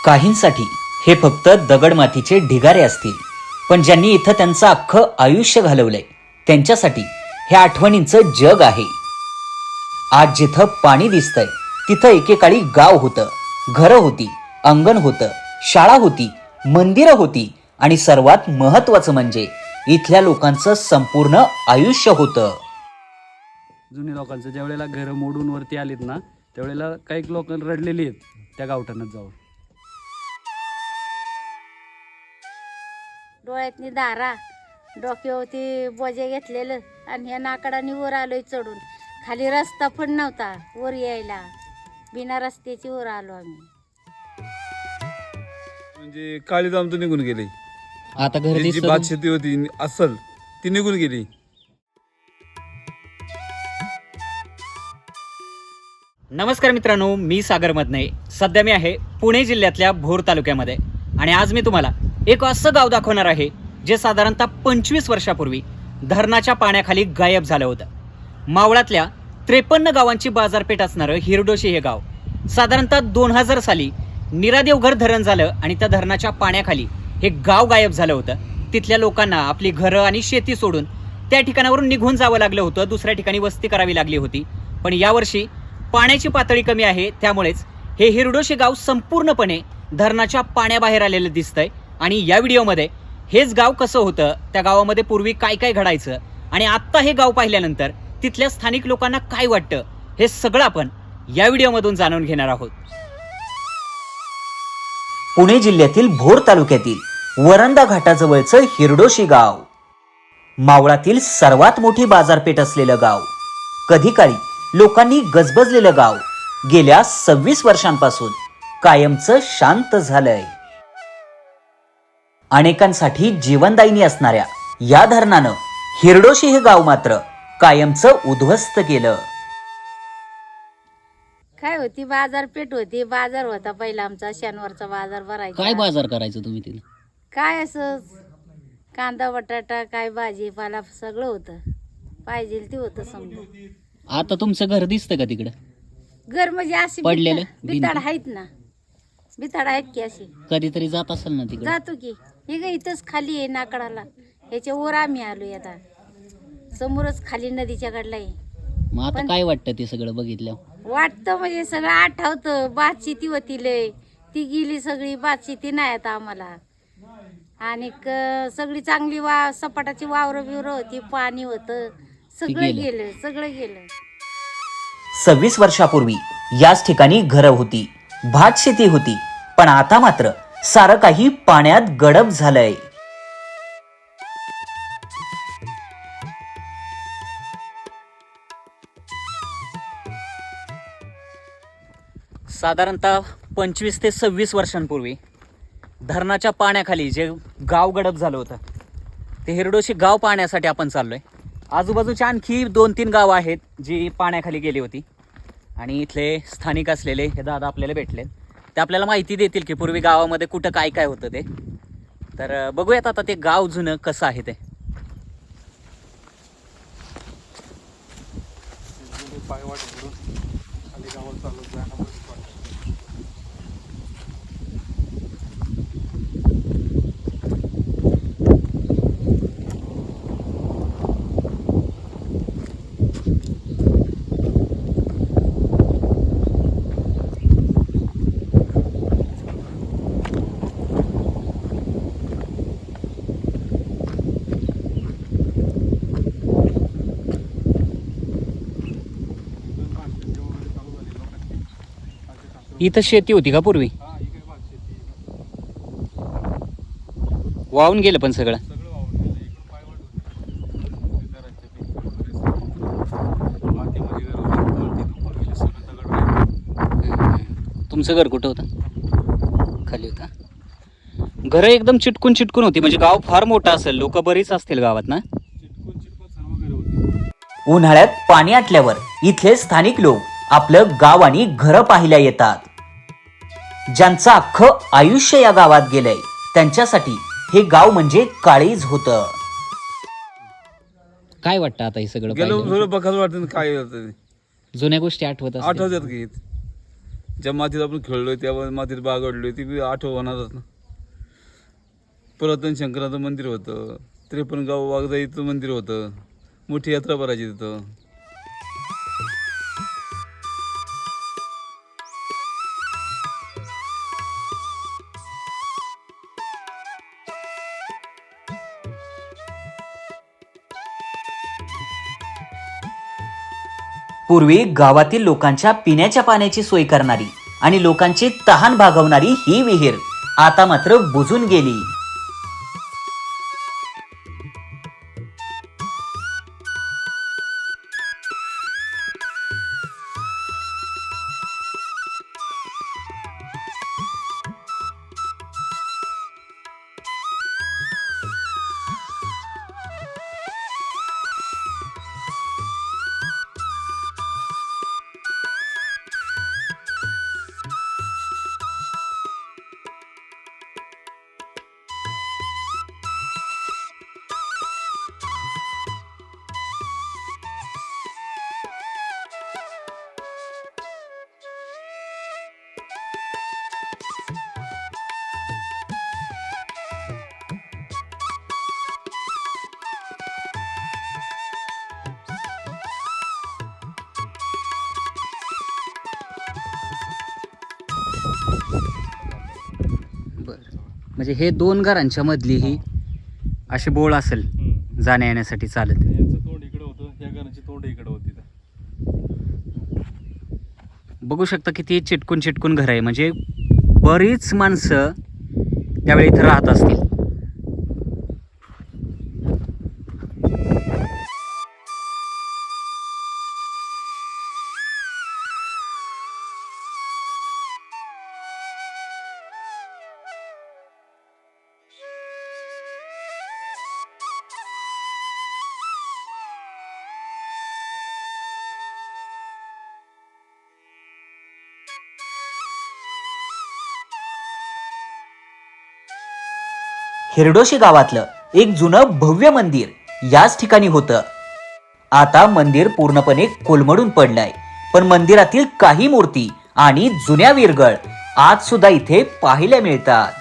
काहींसाठी हे फक्त दगडमातीचे ढिगारे असतील, पण ज्यांनी इथं त्यांचं अख्खं आयुष्य घालवलंय त्यांच्यासाठी हे आठवणींचं जग आहे. आज जिथं पाणी दिसतंय तिथं एकेकाळी गाव होतं, घरं होती, अंगण होतं, शाळा होती, मंदिरं होती आणि सर्वात महत्वाचं म्हणजे इथल्या लोकांचं संपूर्ण आयुष्य होतं. जुन्या लोकांचं ज्या वेळेला घरं मोडून वरती आलीत ना त्यावेळेला काही लोक रडलेली आहेत त्या गावठाणात जाऊन. डोळ्यातनी दारा, डोक्यावरती बोजे घेतलेलं आणि ह्या नाकडाने वर आलोय चढून. खाली रस्ता पण नव्हता वर यायला, बिना रस्त्याची वर आलो आम्ही. म्हणजे काळीज आमचं निघून गेले. आता घर जी भात शेती होती असल ती निघून गेली. नमस्कार मित्रांनो, मी सागर मदने. सध्या मी आहे पुणे जिल्ह्यातल्या भोर तालुक्यामध्ये आणि आज मी तुम्हाला एक असं गाव दाखवणार आहे जे साधारणतः 25 वर्षापूर्वी धरणाच्या पाण्याखाली गायब झालं होतं. मावळातल्या 53 गावांची बाजारपेठ असणारं हिरडोशी हे गाव साधारणतः 2000 साली निरादेवघर धरण झालं आणि त्या धरणाच्या पाण्याखाली हे गाव गायब झालं होतं. तिथल्या लोकांना आपली घरं आणि शेती सोडून त्या ठिकाणावरून निघून जावं लागलं होतं, दुसऱ्या ठिकाणी वस्ती करावी लागली होती. पण यावर्षी पाण्याची पातळी कमी आहे, त्यामुळेच हे हिरडोशी गाव संपूर्णपणे धरणाच्या पाण्याबाहेर आलेलं दिसतंय. आणि या व्हिडिओमध्ये हेच गाव कसं होतं, त्या गावामध्ये पूर्वी काय काय घडायचं आणि आत्ता हे गाव पाहिल्यानंतर तिथल्या स्थानिक लोकांना काय वाटतं हे सगळं आपण या व्हिडिओमधून जाणून घेणार आहोत. पुणे जिल्ह्यातील भोर तालुक्यातील वरंदा घाटाजवळचं हिरडोशी गाव, मावळातील सर्वात मोठी बाजारपेठ असलेलं गाव, कधी काळी लोकांनी गजबजलेलं गाव गेल्या 26 वर्षांपासून कायमचं शांत झालंय. अनेकांसाठी जीवनदायिनी असणाऱ्या या धरणानं हिरडोशी हे गाव मात्र कायमचं उद्ध्वस्त केलं. काय होती बाजारपेठ होती, बाजार होता पहिला आमचा शनिवारचा बाजार भरायचा. काय बाजार करायचं तुम्ही तिथे? काय असं कांदा बटाटा काय भाजीपाला सगळं होतं, पाहिजे ते होतं समजा. आता तुमचं घर दिसतं का तिकडं? घर म्हणजे अशी पडलेलं? बिताड आहेत ना, बिताड आहेत की अशी. कधीतरी जात असेल ना तिकडे? जातो की. हे काय इथंच खाली आहे नाकडाला, ह्याच्या वर आम्ही आलोय आता. समोरच खाली नदीच्या कडला आहे. मग आता काय वाटतं ते सगळं बघितल्यावर? वाटतं म्हणजे सगळं आठवतं. भात शेती होती लय, ती गेली सगळी. भात शेती नाही आता आम्हाला. आणि सगळी चांगली सपाटाची वावर बिवर होती, पाणी होतं, सगळं गेलं, सगळं गेलं. 26 वर्षापूर्वी याच ठिकाणी घरं होती, भात शेती होती, पण आता मात्र सारं काही पाण्यात गडप झालंय. साधारणतः 25 ते 26 वर्षांपूर्वी धरणाच्या पाण्याखाली जे गाव गडप झालं होतं ते हिरडोशी गाव पाहण्यासाठी आपण चाललोय. आजूबाजूच्या आणखी 2-3 गावं आहेत जी पाण्याखाली गेली होती आणि इथले स्थानिक असलेले हे दादा आपल्याला भेटले. ते आपल्याला माहिती देतील की पूर्वी गावामध्ये कुठं काय काय होतं ते. तर बघूयात आता ते गाव जुनं कसं आहे ते. इथं शेती होती का पूर्वी? वाहून गेलं पण सगळं. तुमचं घर कुठं होतं? खाली होता. घरं एकदम चिटकून चिटकून होती, म्हणजे गाव फार मोठं असेल, लोक बरीच असतील गावात ना? उन्हाळ्यात पाणी आटल्यावर इथले स्थानिक लोक आपलं गाव आणि घरं पाहायला येतात. ज्यांचं अख्खं आयुष्य या गावात गेलंय त्यांच्यासाठी हे गाव म्हणजे काळीज होतं. काय वाटतं आता हे सगळं गेलो पाहिलं? थोडं बघायला वाटतं काय होतं ते. जुन्या गोष्टी आठवत असतील. आठवतात की ज्या मातीत आपण खेळलोय त्या मातीत बागडलोय ती बी आठवण होणारच ना. पुरातन शंकराचं मंदिर होतं, 53 गाव वाघजाईचं मंदिर होतं, मोठी यात्रा भरायची तिथं. पूर्वी गावातील लोकांच्या पिण्याच्या पाण्याची सोय करणारी आणि लोकांची तहान भागवणारी ही विहीर आता मात्र बुजून गेली. म्हणजे हे 2 घरांच्या मधली ही अशी बोळ असेल जाण्या येण्यासाठी चालत. यांचं तोंड इकडे होतं, ह्या घराची तोंड इकडे होती. बघू शकता किती चिटकून चिटकून घर आहे. म्हणजे बरीच माणसं त्यावेळी इथं राहत असतील. हिरडोशी गावातलं एक जुनं भव्य मंदिर याच ठिकाणी होतं. आता मंदिर पूर्णपणे कोलमडून पडलंय, पण मंदिरातील काही मूर्ती आणि जुन्या विरगळ आज सुद्धा इथे पाहायला मिळतात.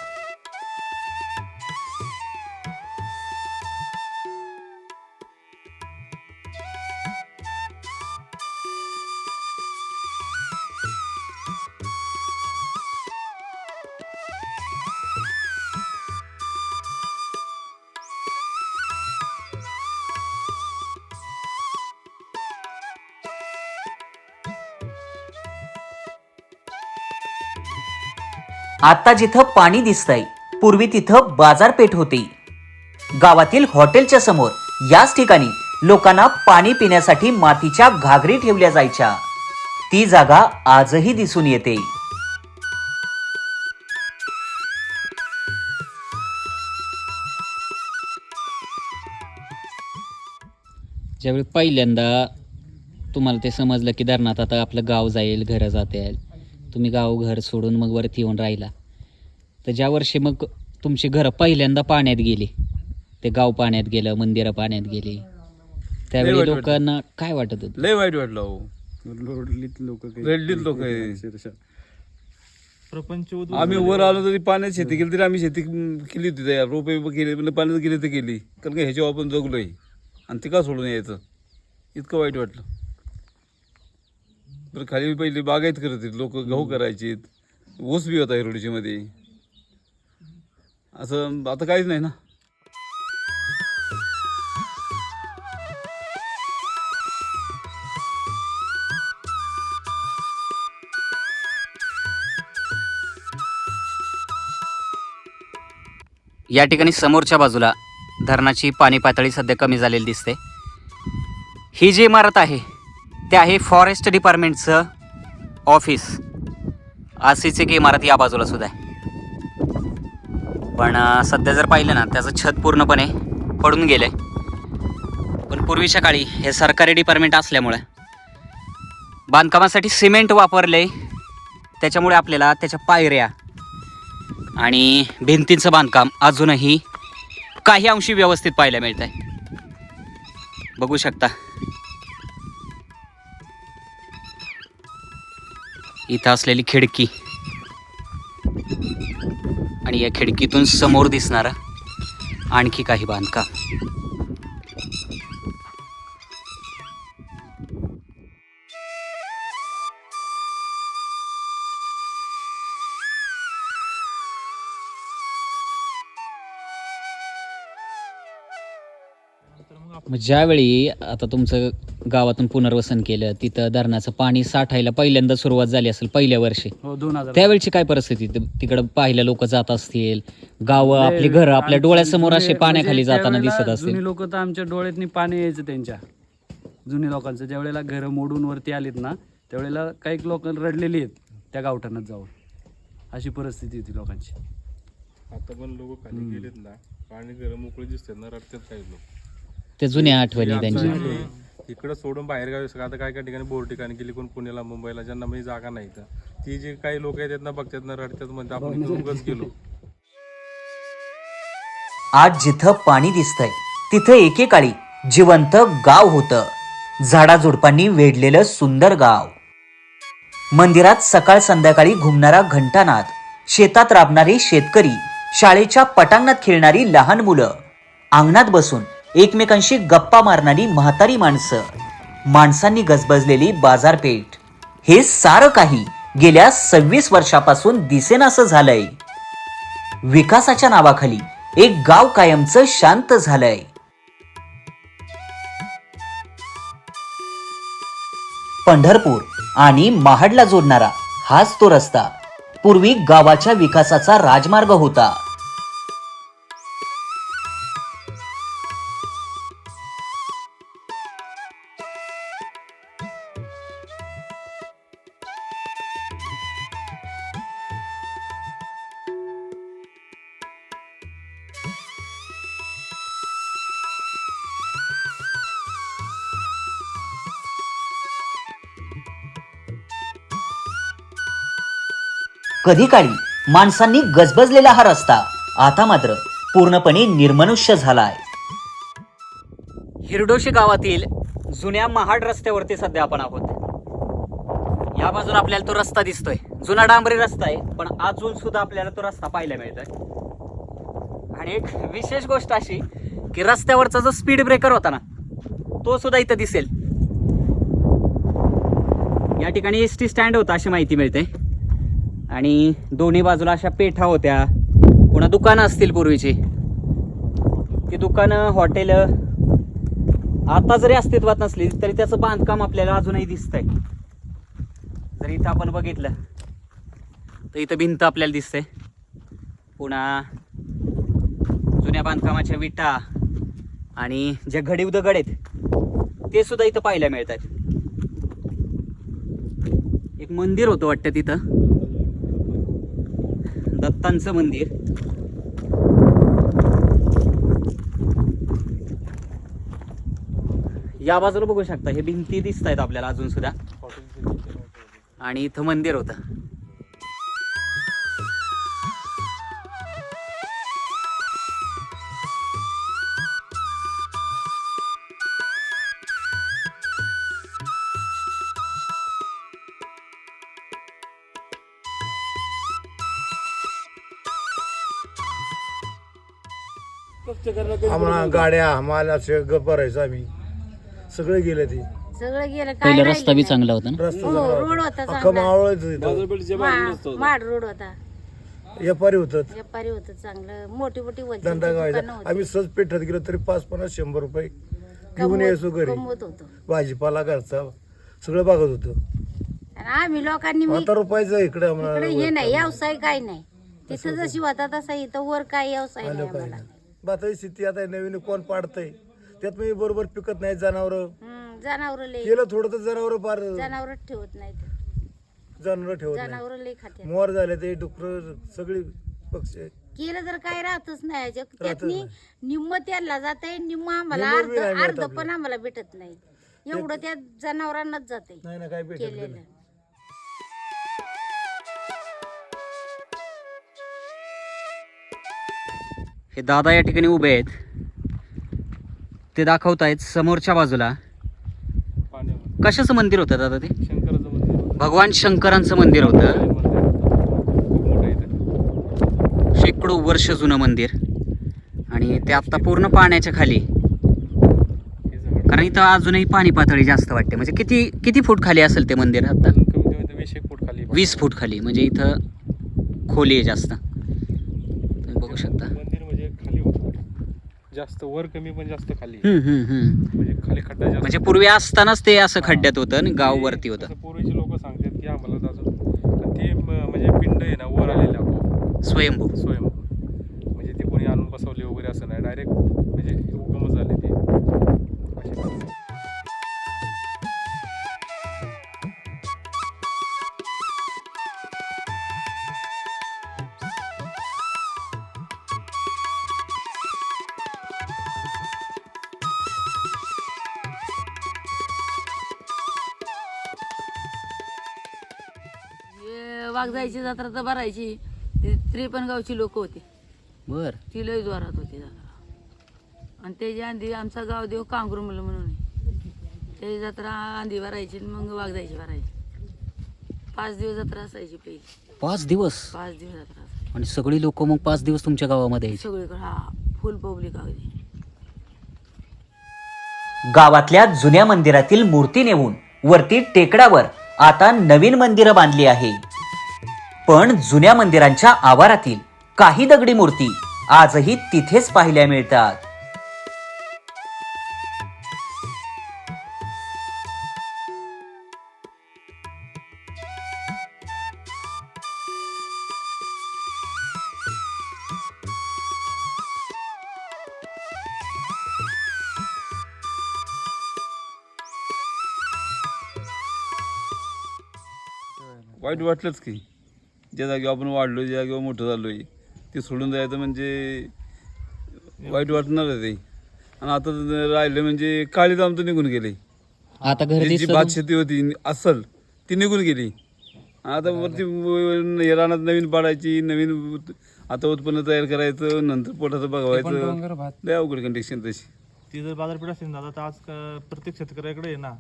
आता जिथं पाणी दिसतंय पूर्वी तिथं बाजारपेठ होती. गावातील हॉटेलच्या समोर याच ठिकाणी लोकांना पाणी पिण्यासाठी मातीच्या घागरी ठेवल्या जायच्या. ती जागा आजही दिसून येते. ज्यावेळी पहिल्यांदा तुम्हाला ते समजलं की धरणात आता आपलं गाव जाईल, घरं जातील, तुम्ही गाव घर सोडून मग वरती येऊन राहिला, तर ज्या वर्षी मग तुमची घरं पहिल्यांदा पाण्यात गेली, ते गाव पाण्यात गेलं, मंदिरं पाण्यात गेली, त्यावेळी वाईट लोकांना काय वाटत होतं? लय वाईट वाटलं अहो. रडलीत लोक रडलीत लोक आहे. प्रपंच आम्ही वर आलो तरी पाण्यात शेती केली, तरी आम्ही शेती केली होती तयार, रोपे केली, म्हणजे पाण्यात गेली तर केली, कारण का ह्याच्यावर आपण जगलोय आणि ते का सोडून यायचं. इतकं वाईट वाटलं. बरं खाली पहिले बागायत करत होते लोक, गहू करायचे, ऊस बी होता हिरोडीमध्ये. असं आता काहीच नाही ना. या ठिकाणी समोरच्या बाजूला धरणाची पाणी पातळी सध्या कमी झालेली दिसते. ही जी इमारत आहे ते आहे फॉरेस्ट डिपार्टमेंटचं ऑफिस. अशीच एक इमारत या बाजूला सुद्धा आहे, पण सध्या जर पाहिलं ना त्याचं छत पूर्णपणे पडून गेलंय. पण पूर्वीच्या काळी हे सरकारी डिपार्टमेंट असल्यामुळे बांधकामासाठी सिमेंट वापरले, त्याच्यामुळे आपल्याला त्याच्या पायऱ्या आणि भिंतींचं बांधकाम अजूनही काही अंशी व्यवस्थित पाहायला मिळत आहे. बघू शकता. इथं असलेली खिडकी आणि या खिडकीतून समोर दिसणारा आणखी काही बांधकाम. मग ज्यावेळी आता तुमचं गावातून पुनर्वसन केलं, तिथं धरणाचं पाणी साठायला पहिल्यांदा सुरुवात झाली असेल पहिल्या वर्षी, हो 2000. त्यावेळची काय परिस्थिती? तिकडं पाहिलं लोक जात असतील, गावं आपली घरं आपल्या डोळ्यासमोर असे पाण्याखाली जाताना दिसत असतील. जुनी लोक तर आमच्या डोळ्यातनी पाणी यायचं त्यांच्या. जुनी लोकांचं ज्या वेळेला घरं मोडून वरती आलीत ना, त्यावेळेला काही लोक रडलेली आहेत त्या गावठाणात जाऊन. अशी परिस्थिती होती लोकांची. आता पण लोक खाली गेलेत ना, पाणी गरम मोकळे दिसतात ना, रडतात काही लोक. त्या जुन्या आठवणी त्यांची. इकडं सोडून बाहेर गावी आता काय काय ठिकाणी बोर ठिकाणी गेली, कोण पुण्याला मुंबईला, ज्यांना म्हणजे जागा नाही तर ती जे काही लोक येतात ना, बघतात ना, रडतात, म्हणजे आपण इथून उगाच गेलो. आज जिथं पाणी दिसतंय तिथं एकेकाळी जिवंत गाव होतं. झाडाझुडपांनी वेढलेलं सुंदर गाव. मंदिरात सकाळ संध्याकाळी घुमणारा घंटानाद, शेतात राबणारे शेतकरी, शाळेच्या पटांगणात खेळणारी लहान मुलं, अंगणात बसून एकमेकांशी गप्पा मारणारी म्हातारी माणसं, माणसांनी गजबजलेली बाजारपेठ, हे सारं काही गेल्या 26 वर्षापासून दिसेनासं झालंय. विकासाच्या नावाखाली एक गाव कायमचं शांत झालंय. पंढरपूर आणि महाडला जोडणारा हाच तो रस्ता पूर्वी गावाच्या विकासाचा राजमार्ग होता. कधी काळी माणसांनी गजबजलेला हा रस्ता आता मात्र पूर्णपणे निर्मनुष्य झालाय. हिरडोशी गावातील जुन्या महाड रस्त्यावरती सध्या आपण आहोत. या बाजूला आपल्याला तो रस्ता दिसतोय, जुना डांबरी रस्ता आहे, पण अजून सुद्धा आपल्याला तो रस्ता पाहायला मिळतोय. आणि एक विशेष गोष्ट अशी की रस्त्यावरचा जो स्पीड ब्रेकर होता ना, तो सुद्धा इथं दिसेल. या ठिकाणी एसटी स्टँड होता अशी माहिती मिळते. आणि दोन्ही बाजूला अशा पेठा होत्या, पुन्हा दुकानं असतील पूर्वीची. ती दुकानं, हॉटेल आता जरी अस्तित्वात नसली तरी त्याचं बांधकाम आपल्याला अजूनही दिसतंय. जर इथं आपण बघितलं तर इथं भिंत आपल्याला दिसते, पुन्हा जुन्या बांधकामाच्या विटा आणि ज्या घडीव दगड आहेत ते सुद्धा इथं पाहायला मिळतात. एक मंदिर होतं वाटतं तिथं, दत्तांचं मंदिर. या बाजूला बघू शकता, हे भिंती दिसत आहेत आपल्याला अजून सुद्धा, आणि इथं मंदिर होतं. आम्हाला गाड्या माल असे भरायचो आम्ही. सगळे गेले ते सगळं गेलं, काय पहिला राहिलं रस्ता बी नाही. चांगला होता ना. रस्ता हो, चांगला रोड होता. होता अख्खा चांगला. मावळच इथं. माड रोड होता, व्यापारी होतात, व्यापारी होतं चांगलं, मोठी मोठी वलची धंदा दुकानं गावायचा. होती. आम्ही सहज पेठत गेलो तरी 5-50-100 रुपये घेऊन यायचो घरी. कमवत होतो. भाजीपाला घरचा सगळं बघत होतो. आणि आम्ही लोकांनी आता रुपयाचं इकडे इकडे हे आम्हाला नाही, व्यवसाय काय नाही. तिथं जशी होता तसा इथं वर काय व्यवसाय नाही आलं आम्हाला. पाहिजे. बाताची स्थिती आता नवीन कोण पाडतंय त्यात मी बरोबर पिकत नाही. जनावर जनावर लय, केलं थोडं तर जनावर पार जनावरच ठेवत नाही, जनावर ठेवत नाही. जनावर लय खाते. मोर झाले ते डुकर सगळी पक्षी केलं तर काय राहतच नाही. राहतच त्यातनी नाही. निम्म त्याला जाते, निम्म आम्हाला निम्म बी नाही अर्ध मिळत अर्ध पण आपल्याला. आम्हाला भेटत नाही. एवढं त्या जनावरांनाच जाते नाही ना काय भेटत केलेलं. नाही. हे दादा या ठिकाणी उभे आहेत, ते दाखवतायत समोरच्या बाजूला. पाण्यावर कशाचं मंदिर होतं दादा ते? शंकराचं मंदिर होतं. भगवान शंकरांचं मंदिर होतं, खूप मोठं आहे इथं. शेकडो वर्ष जुनं मंदिर, आणि ते आता पूर्ण पाण्याच्या खाली, हे झाड कारण इथं अजूनही पाणी पातळी जास्त वाटते. म्हणजे किती किती फूट खाली असेल ते मंदिर आता? कमीत कमी 20 फूट खाली आहे. 20 फूट खाली, म्हणजे इथं खोली आहे जास्त, तुम्ही बघू शकता. मंदिर म्हणजे खाली होतं जास्त, वर कमी पण जास्त खाली. हम्म. म्हणजे खाली खड्डा जास्त. म्हणजे पूर्वी असतानाच ते असं खड्ड्यात होतं आणि गाव वरती होतं. असं पूर्वीचे लोक सांगतात की आम्हाला तर अजून ते म्हणजे पिंड आहे ना वर आलेले आपोआप स्वयंभू. स्वयं, म्हणजे ते कोणी आणून बसवले वगैरे असं नाही, डायरेक्ट म्हणजे उगमच झाले ते अशी पद्धत. वाघजायची जत्रा तर भरायची, ती 53 गावची लोक होती, बर. ती लय जोरात होती जत्रा. आणि त्याच्या आधी आमचा गाव देव कांगरुमल म्हणून आहे, त्याची जत्रा आधी भरायची आणि मग वाघजायची भरायची. 5 दिवस जत्रा असायची पहिली. 5 दिवस? 5 दिवस जत्रा असायची आणि सगळी लोक मग 5 दिवस तुमच्या गावामध्ये यायची? सगळीकडे. हा, फुल पब्लिक अगदी. गावातल्या जुन्या मंदिरातील मूर्ती नेऊन वरती टेकडावर आता नवीन मंदिरं बांधली आहे. पण जुन्या मंदिरांच्या आवारातील काही दगडी मूर्ती आजही तिथेच पाहायला मिळतात. वाईट वाटलंच की, ज्या जागी आपण वाढलो, ज्या जागेवर मोठं झालोय, ते सोडून जायचं म्हणजे वाईट वाटणार आहे ते. आणि आता राहिलं म्हणजे काळीच आमचं निघून गेले. आता घर जी दिसतं भात शेती होती असल ती निघून गेली. आता वरती रानात नवीन पाडायची, नवीन आता उत्पन्न तयार करायचं, नंतर पोटाचं बघवायचं, लय अवघड कंडिशन तशी. ती जर बाजारपेठ असेल ना, तर आज प्रत्येक शेतकऱ्याकडे आहे ना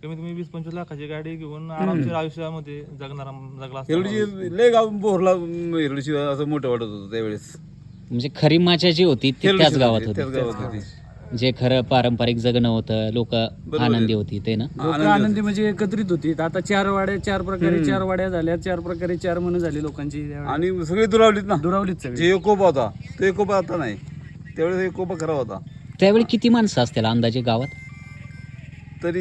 कमीत कमी 20-25 लाखाची गाडी घेऊन आरामशीर आयुष्यामध्ये जगला असता. हिरडीची लय गाव बोरला, हिरडीची असं मोठं वाटत होतं त्यावेळेस. म्हणजे खरी मजा जी होती ती त्याच गावात त्याच होती, गावात होती. जे खरं पारंपरिक जगणं होतं, लोक आनंदी होती ते ना. लोक आनंदी म्हणजे एकत्रित होती. आता 4 वाड्या, 4 प्रकारे 4 वाड्या झाल्या, 4 प्रकारे 4 मन झाली लोकांची. आणि सगळी दुरावलीत ना, दुरावलीच सगळी. जे एकोपा होता तो एकोपा आता नाही, त्यावेळेस एकोपा खरा होता. त्यावेळी किती माणसं असतील अंदाजे गावात? तरी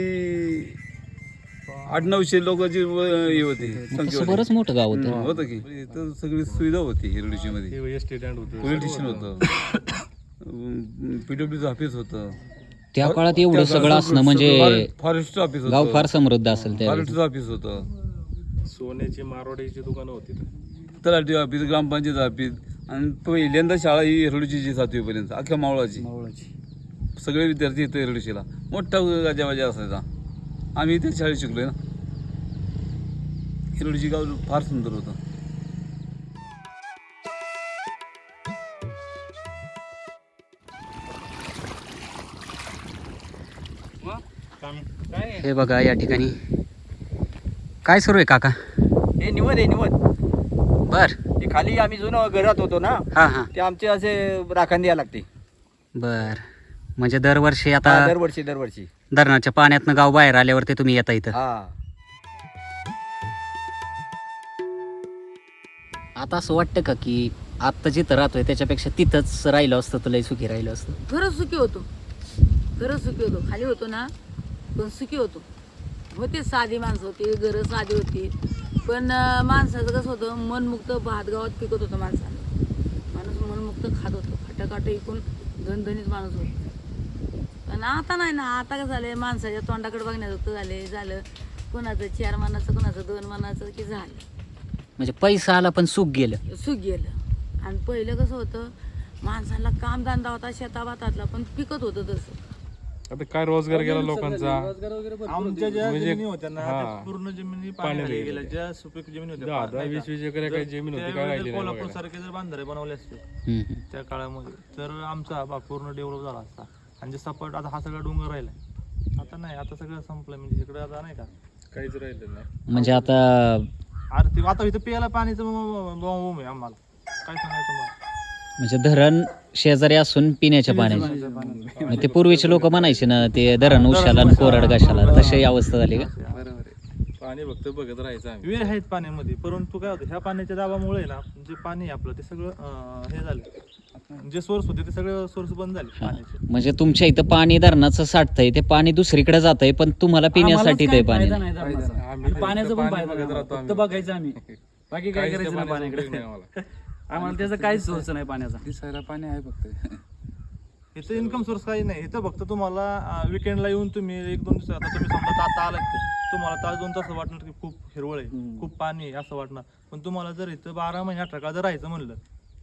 800-900 लोकांची हे होती तसं संख्या होती. बरंच मोठं गाव होतं. होतं की इथं सगळी सुविधा होती हिरडीची मध्ये. हे एस टी स्टँड होतं, पोलीस स्टेशन होतं, पीडब्ल्यूचं ऑफिस होतं, त्या काळात एवढं सगळं असणं म्हणजे फॉरेस्ट ऑफिस होतं, गाव फार समृद्ध असेल त्यावेळी. फॉरेस्ट ऑफिस होतं, सोन्याची मारवाड्याची दुकानं होती. तलाठी ऑफिस, ग्रामपंचायत ऑफिस. आणि पहिल्यांदा शाळा ही हिरडीची 7वी पर्यंत अख्ख्या मावळाची. सगळे विद्यार्थी इथं हिरडीशीला मोठा गाजावाजा असायचा. आम्ही त्या शाळेत शिकलोय ना. हिरडीची गाव फार सुंदर होतं. हे बघा या ठिकाणी काय सुरू आहे काका? हे निवड आहे निवड. बर. ते खाली आम्ही जुनं घरात होतो ना, हा. ते आमचे असे राखण द्यायला लागते. बर. म्हणजे दरवर्षी आता हा, दरवर्षी धरणाच्या पाण्यातनं गाव बाहेर आल्यावर ते तुम्ही येता इथं. हा. आता असं वाटतं का की आत्ता जिथं राहतोय त्याच्यापेक्षा तिथंच राहिलं असतं तर लय सुखी राहिलं असतं? खरंच सुखी होतो, खरंच सुखी होतो. खाली होतो ना पण सुखी होतो. होते साधी माणसं होती, घरं साधी होती, पण माणसाचं कसं होतं, मनमुक्त भात गावात पिकत होतं माणसानं. माणूस मनमुक्त खात होतं, खाटाखाट ऐकून धनधनीत माणूस होतो. पण आता नाही ना, आता कसं झालं, माणसाच्या तोंडाकडे बघण्याचं झालं. कुणाचं 4 मनाचं, कुणाचं 2 मनाचं की झालं. म्हणजे पैसा आला पण सुख गेलं. सुख गेलं. आणि पहिलं कसं होतं, माणसाला कामधंदा होता शेताभातातला, पण पिकत होतं तसं. आता काय रोजगार गेला लोकांचा. आमच्या ज्या म्हणजे- जमिनी होत्या ना, हा. त्या पूर्ण जमिनी पाण्याखाली पाण्याखाली गेल्या. गेल्या. ज्या सुपीक जमिनी होत्या, 10-20 एकर काही जमीन होती, काय राहिली नाही कोल्हापूर बघायला. सारखे जर बांधारे बनवले असते हम्म. त्या काळामध्ये, तर आमचा भाग पूर्ण डेव्हलप झाला असता. आणि जे सपाट आता हा सगळा डोंगर राहिला, आता नाही, आता सगळं संपलं. म्हणजे इकडे आता नाही का काहीच राहिलं नाही. म्हणजे आता अरे ते आता इथं प्यायला पाणीचं बोंब आहे आम्हाला, काय सांगायचं तुम्हाला. म्हणजे धरण शेजारी असून पिण्याच्या पाण्याचे मग ते पूर्वीचे लोक म्हणायचे ना ते धरण उशाला आणि कोरड घाशाला, तशी अवस्था झाली का? बरोबर आहे. पाणी फक्त बघत राहायचं आम्ही. विहीर आहेत पाण्यामध्ये, परंतु काय होतं ह्या पाण्याच्या दाबामुळे ना जे पाणी आहे आपलं ते सगळं हे झालं, जे सोर्स होते ते सगळं सोर्स बंद झाले पाण्याचे. म्हणजे तुमच्या इथं पाणी धरणाचं साठतंय ते पाणी दुसरीकडे जात आहे, पण तुम्हाला पिण्यासाठी ते पाणी फायदा नाही धरणाचा. आम्ही पाण्याचं पण पाणी फायदा बघत नाही. राहतो फक्त आम्ही. बघायचं आम्ही, बाकी काय काहीच त्या करायचं नाही पाण्याचा उपयोग पाण्याकडे. नाही आम्हाला. आम्हाला त्याचा काहीच सोर्स नाही पाण्याचा. दिसायला पाणी आहे फक्त. इथं इन्कम सोर्स काही नाही. इथं फक्त तुम्हाला विकेंडला येऊन तुम्ही 1-2 दिवस, आता तुम्ही समजा आता आलात ते तुम्हाला तास 2 तास वाटणार की खूप हिरवळ आहे, खूप पाणी आहे असं वाटणार. पण तुम्हाला जर इथं 12 महिने 18 काळ जर राहायचं म्हणलं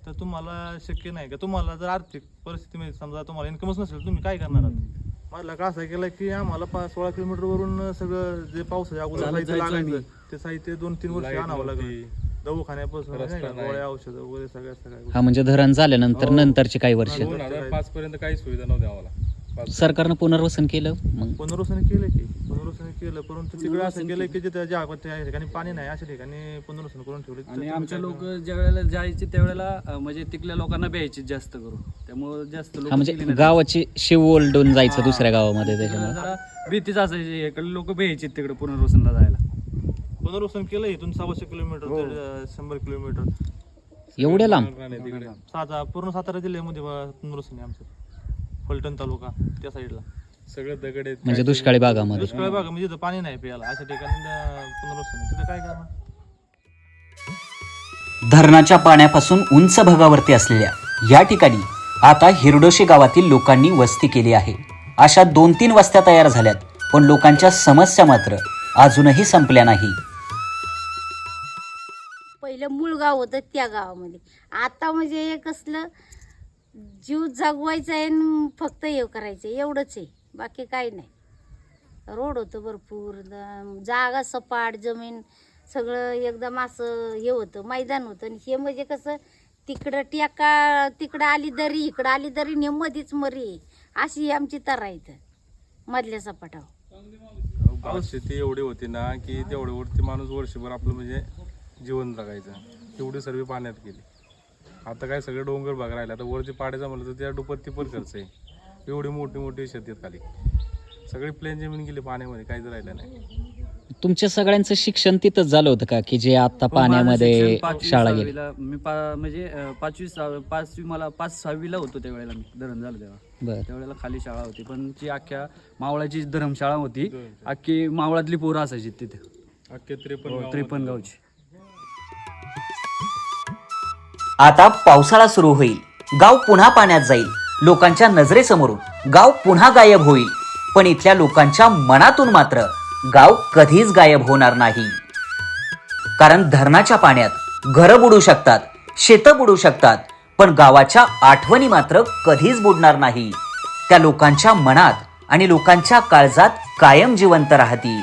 तर तुम्हाला शक्य नाही का. तुम्हाला जर आर्थिक परिस्थितीमध्ये समजा तुम्हाला इन्कमच नसेल, तुम्ही काय करणार आहात. मला का असं केलं की आम्हाला 16 किलोमीटरवरून सगळं जे पावसाच्या अगोदर साहित्य लागायचं ते साहित्य 2-3 वर्ष आणावं लागलं. दवाखान्यापासून नाही का, गोळ्या औषधं वगैरे सगळ्या हा म्हणजे धरण झाल्यानंतर नंतरची काही वर्ष 2005 पर्यंत काही सुविधा नव्हत्या आम्हाला. सरकारनं पुनर्वसन केलं. मग पुनर्वसन केलं परंतु तिकडे असं केलं की जिथे ज्या ठिकाणी पाणी नाही अशा ठिकाणी पुनर्वसन करून ठेवले. आणि आमचे लोक ज्या वेळेला जायचे त्यावेळेला म्हणजे तिथल्या लोकांना भ्यायचे जास्त करून, त्यामुळे जास्त लोक हा म्हणजे गावाची शिव ओलडून जायचं दुसऱ्या गावामध्ये, त्याच्यामुळे जरा भीतीच असायची. इकडे लोक भ्यायचे तिकडे पुनर्वसनला जायला. पुनर्वसन केलं इथून 100 किलोमीटर ते 100 किलोमीटर एवढ्या लांब. तिकडे पूर्ण सातारा जिल्ह्यामध्ये पुनर्वसन आहे आमचं. फलटण तालुका त्या साईडला सगळं दगड आहेत. म्हणजे दुष्काळी भागामध्ये. दुष्काळ भाग म्हणजे जिथं पाणी नाही प्यायला अशा ठिकाणी पुनर्वसन आहे. तिथं काय करणार. धरणाच्या पाण्यापासून उंच भागावरती असलेल्या या ठिकाणी आता हिरडोशी गावातील लोकांनी वस्ती केली आहे. अशा 2-3 वस्त्या तयार झाल्यात, पण लोकांच्या समस्या मात्र अजूनही संपल्या नाही. पहिलं मूळ गाव होतं त्या गावामध्ये, आता म्हणजे हे कसलं जीव जगवायचा आहे आणि फक्त हे करायचं एवढंच आहे, बाकी काही नाही. रोड होतं भरपूर, जागा सपाट, जमीन सगळं एकदम असं हे होतं, मैदान होतं. आणि हे म्हणजे कसं तिकडं टेका, तिकडं आली दरी, इकडं आली दरी, नेमधीच मरी, अशी आमची तरा इथं मधल्या सपाटावर. परिस्थिती एवढी होती ना की तेवढ्यावरती माणूस वर्षभर आपलं म्हणजे जीवन जगायचं. एवढी सर्व पाण्यात गेली. आता काय सगळं डोंगर भाग राहिला. आता वरती पाड्याचा म्हणलं तर त्या दुपट्टी पण खर्च आहे. एवढी मोठी मोठी शेती आहेत खाली, सगळी प्लेन जमीन गेली पाण्यामध्ये, काहीच राहिलं नाही. तुमच्या सगळ्यांचं शिक्षण तिथंच झालं होतं का की जे आता पाण्यामध्ये शाळा गेली? मी म्हणजे 5वी मला 5-6वीला होतो त्यावेळेला, मी धरण झालं तेव्हा. बरं. त्यावेळेला खाली शाळा होती, पण ती अख्ख्या मावळाची धर्मशाळा होती. अख्खी मावळातली पोरं असायची तिथे, अख्खे 53 गावची. आता पावसाळा सुरू होईल, गाव पुन्हा पाण्यात जाईल, लोकांच्या नजरेसमोरून गाव पुन्हा गायब होईल. पण इथल्या लोकांच्या मनातून मात्र गाव कधीच गायब होणार नाही. कारण धरणाच्या पाण्यात घरं बुडू शकतात, शेतं बुडू शकतात, पण गावाच्या आठवणी मात्र कधीच बुडणार नाही. त्या लोकांच्या मनात आणि लोकांच्या काळजात कायम जिवंत राहतील.